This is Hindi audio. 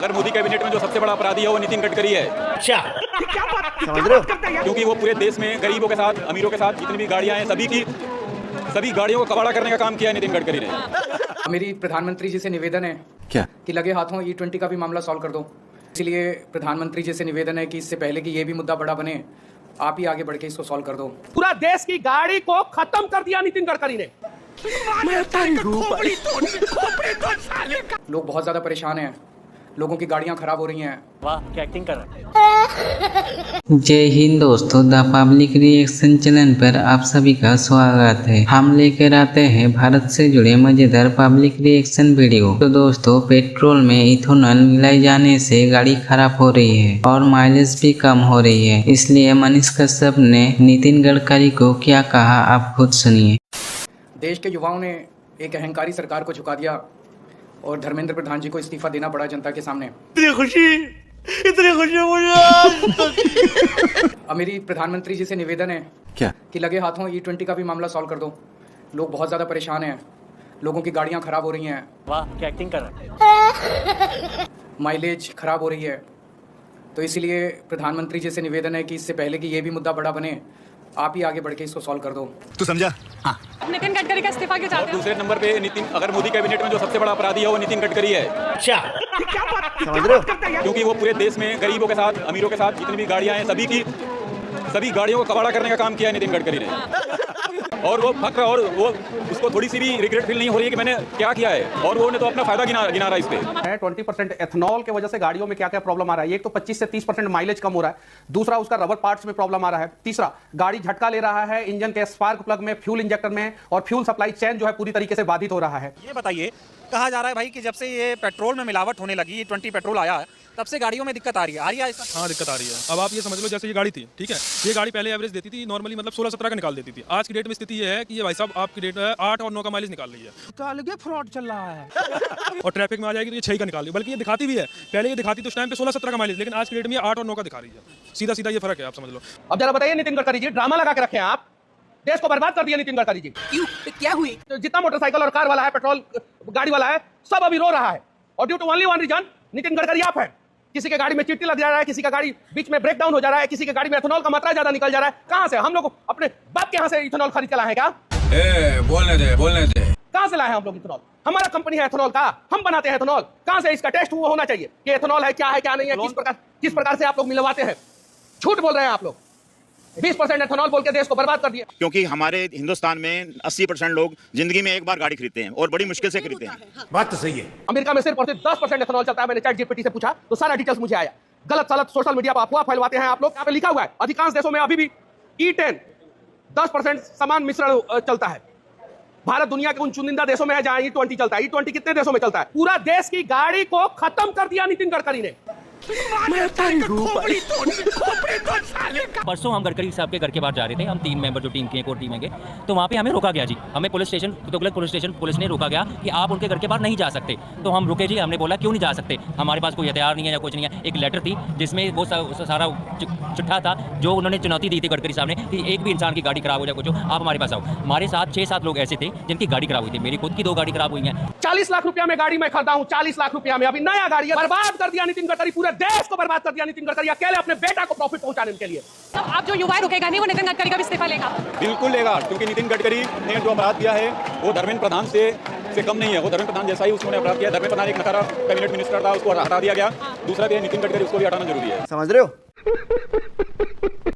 अगर मोदी कैबिनेट में जो सबसे बड़ा अपराधी है वो नितिन गडकरी है। अच्छा, समझ रहे हो? क्योंकि वो पूरे देश में गरीबों के साथ, अमीरों के साथ जितनी भी गाड़ियां हैं सभी गाड़ियों को कबाड़ा करने का काम किया है नितिन गडकरी ने। मेरी प्रधानमंत्री जी से निवेदन है क्या कि लगे हाथों E20 का भी मामला सॉल्व कर दो। इसलिए प्रधानमंत्री जी से निवेदन है कि इससे पहले कि ये भी मुद्दा बड़ा बने, आप ही आगे बढ़ के इसको सॉल्व कर दो। पूरा देश की गाड़ी को खत्म कर दिया नितिन गडकरी ने। लोग बहुत ज्यादा परेशान हैं, लोगों की गाड़ियां खराब हो रही हैं। वाह, क्या एक्टिंग कर रहा है। जय हिंद दोस्तों, द पब्लिक रिएक्शन चैनल पर आप सभी का स्वागत है। हम लेकर आते हैं भारत से जुड़े मजेदार पब्लिक रिएक्शन वीडियो। तो दोस्तों, पेट्रोल में इथेनॉल मिलाए जाने से गाड़ी खराब हो रही है और माइलेज भी कम हो रही है। इसलिए मनीष कश्यप ने नितिन गडकरी को क्या कहा, आप खुद सुनिए। देश के युवाओं ने एक अहंकारी सरकार को झुका दिया और धर्मेंद्र प्रधान जी को इस्तीफा देना पड़ा जनता के सामने। इतनी खुशी मुझे। अब मेरी प्रधानमंत्री जी से निवेदन है क्या कि लगे हाथों E20 का भी मामला सॉल्व कर दो। लोग बहुत ज्यादा परेशान हैं, लोगों की गाड़ियां खराब हो रही हैं। वाह, क्या एक्टिंग कर रहा है। माइलेज खराब हो रही है। तो इसलिए प्रधानमंत्री जी से निवेदन है कि इससे पहले कि ये भी मुद्दा बड़ा बने, आप ही आगे बढ़ के इसको सॉल्व कर दो। तू समझा? नितिन गडकरी का इस्तीफा क्यों और चाहते हो? दूसरे नंबर पे नितिन, अगर मोदी कैबिनेट में जो सबसे बड़ा अपराधी है वो नितिन गडकरी है। अच्छा, समझ रहे हो? क्योंकि वो पूरे देश में गरीबों के साथ, अमीरों के साथ जितनी भी गाड़ियां हैं सभी गाड़ियों को कबाड़ा करने का काम किया है नितिन गडकरी ने। और वो फक्र और वो उसको थोड़ी सी भी रिग्रेट फील नहीं हो रही है कि मैंने क्या किया है, और वो ने तो अपना फायदा गिना रहा है इस पे। 20% एथनॉल के वजह से गाड़ियों में क्या क्या प्रॉब्लम आ रहा है। एक तो 25 से 30% माइलेज कम हो रहा है। दूसरा, उसका रबर पार्ट्स में प्रॉब्लम आ रहा है। तीसरा, गाड़ी झटका ले रहा है इंजन के स्पार्क प्लग में, फ्यूल इंजेक्टर में, और फ्यूल सप्लाई चेन जो है पूरी तरीके से बाधित हो रहा है। ये बताइए, कहा जा रहा है भाई कि जब से ये पेट्रोल में मिलावट होने लगी, E20 पेट्रोल आया है, तब से गाड़ियों में दिक्कत आ रही है इसका? हाँ, दिक्कत आ रही है। अब आप ये समझ लो, जैसे ये गाड़ी थी, ठीक है, ये गाड़ी पहले एवरेज देती थी नॉर्मली, मतलब 16-17 का निकाल देती थी। आज की डेट में स्थिति ये है कि ये भाई साहब आपकी डेट है 8 और 9 का माइलेज निकाल रही है। तो अलग फ्रॉड चल रहा है। और ट्रैफिक में आ जाएगी तो ये 6 का निकाल रही है, बल्कि ये दिखाती भी है। पहले ये दिखाती तो उस टाइम पे 16-17 का माइलेज, लेकिन आज की डेट में ये 8 और 9 का दिखा रही है। सीधा सीधा ये फर्क है, आप समझ लो। अब जरा बताइए नितिन गडकरी जी, ड्रामा लगा के रखे हैं आप, देश को बर्बाद कर दिया नितिन गडकरी जी। क्यों? क्या हुई? तो जितना मोटरसाइकिल और कार वाला है, पेट्रोल गाड़ी वाला है, सब अभी रो रहा है। और due to only one reason, Nitin Gadkari आप है। किसी के गाड़ी में चिट्टी लग जा रहा है, किसी का गाड़ी बीच में ब्रेक डाउन हो जा रहा है, किसी के गाड़ी में एथेनॉल का मात्रा ज्यादा निकल जा रहा है। कहां से हम लोग अपने बाप के यहाँ से इथेनॉल खरीद के लाए हैं क्या? बोलने दे। कहां से लाए हैं हम लोग इथेनॉल? हमारा कंपनी है एथेनॉल का, हम बनाते हैं एथेनॉल। कहां से इसका टेस्ट हुआ होना चाहिए कि एथेनॉल है क्या नहीं है, किस प्रकार से आप लोग मिलवाते हैं। झूठ बोल रहे हैं आप लोग। 20% एथेनॉल बोल के देश को बर्बाद कर दिया। क्योंकि हमारे हिंदुस्तान में 80% लोग जिंदगी में एक बार गाड़ी खरीदते हैं और बड़ी मुश्किल से खरीदते हैं। बात तो सही है। अमेरिका में सिर्फ और सिर्फ 10% एथेनॉल चलता है। मैंने चैट जीपीटी से पूछा तो सारा डिटेल्स मुझे आया। गलत सलत सोशल मीडिया पर अफवाह फैलवाते हैं आप लोग। यहाँ पे लिखा हुआ है अधिकांश देशों में अभी भी E10 10% समान मिश्रण चलता है। भारत दुनिया के उन चुनिंदा देशों में है जहां E20 चलता है। E20 कितने देशों में चलता है? पूरा देश की गाड़ी को खत्म कर दिया नितिन गडकरी ने। परसों हम गडकरी साहब के घर के बाहर जा रहे थे, हम 3 मेंबर जो टीम के कोर टीम है, तो वहाँ पे हमें रोका गया जी। हमें police station Tughlaq police station police ने रोका गया कि आप उनके घर के बाहर नहीं जा सकते। तो हम रुके जी, हमने बोला क्यों नहीं जा सकते, हमारे पास कोई हथियार नहीं है या कुछ नहीं है। एक लेटर थी जिसमें वो सारा चिट्ठा था जो उन्होंने चुनौती दी थी गडकरी साहब ने कि एक भी इंसान की गाड़ी खराब हो जाए कुछ हो, आप हमारे पास आओ। हमारे साथ 6-7 लोग ऐसे थे जिनकी गाड़ी खराब हुई थी। मेरी खुद की 2 गाड़ी खराब हुई हैं। 40 लाख रुपया में गाड़ी मैं खरीदा हूँ, 40 लाख रुपया में। अभी नया गाड़ी है, बर्बाद कर दिया नितिन गडकरी, पूरे देश को बर्बाद कर दिया नितिन गडकरी अकेले अपने बेटा को प्रॉफिट पहुंचाने के लिए। तो आप जो युवा रुकेगा नहीं, वो नितिन गडकरी का भी इस्तीफा लेगा? बिल्कुल लेगा, क्योंकि नितिन गडकरी ने जो अपराध किया है वो धर्मेंद्र प्रधान से कम नहीं है। वो धर्मेंद्र प्रधान जैसा ही उसने अपराध किया। धर्मेंद्र प्रधान एक नकारा कैबिनेट मिनिस्टर था, उसको हटा दिया गया। दूसरा भी नितिन गडकरी, उसको भी हटाना जरूरी है। समझ रहे हो?